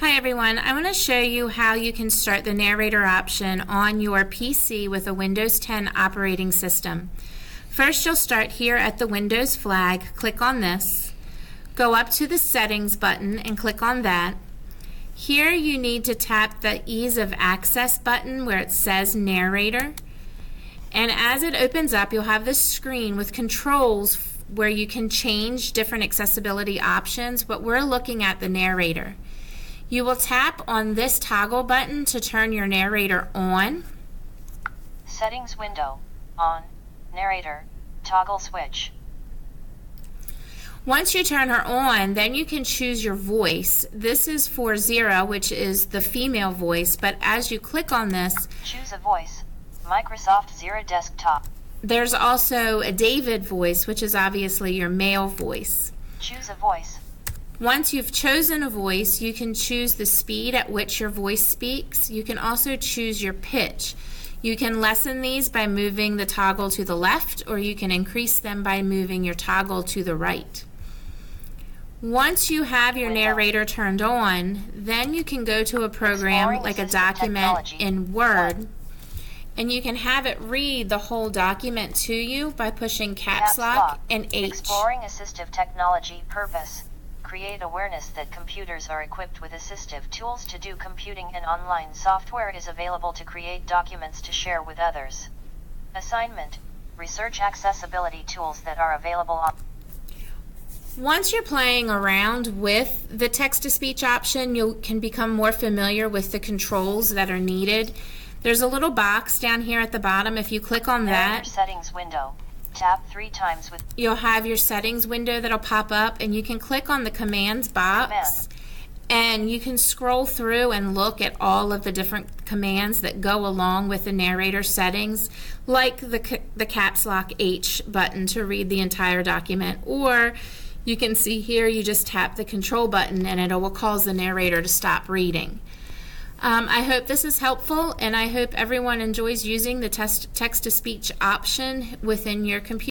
Hi everyone, I want to show you how you can start the narrator option on your PC with a Windows 10 operating system. First, you'll start here at the Windows flag, click on this, go up to the settings button and click on that. Here you need to tap the ease of access button where it says narrator, and as it opens up you'll have this screen with controls where you can change different accessibility options, but we're looking at the narrator. You will tap on this toggle button to turn your narrator on. Settings window, on, narrator, toggle switch. Once you turn her on, then you can choose your voice. This is for Zira, which is the female voice, but as you click on this, choose a voice, Microsoft Zira Desktop. There's also a David voice, which is obviously your male voice. Choose a voice. Once you've chosen a voice, you can choose the speed at which your voice speaks. You can also choose your pitch. You can lessen these by moving the toggle to the left, or you can increase them by moving your toggle to the right. Once you have your narrator turned on, then you can go to a program like a document in Word, and you can have it read the whole document to you by pushing caps lock and H. Exploring assistive technology purpose. Create awareness that computers are equipped with assistive tools to do computing, and online software is available to create documents to share with others. Assignment. Research accessibility tools that are available on. Once you're playing around with the text-to-speech option, you can become more familiar with the controls that are needed. There's a little box down here at the bottom. If you click on that, settings window. Tap 3 times with. You'll have your settings window that'll pop up, and you can click on the commands box, and you can scroll through and look at all of the different commands that go along with the narrator settings, like the caps lock H button to read the entire document, or you can see here you just tap the control button and it will cause the narrator to stop reading. I hope this is helpful, and I hope everyone enjoys using the text-to-speech option within your computer.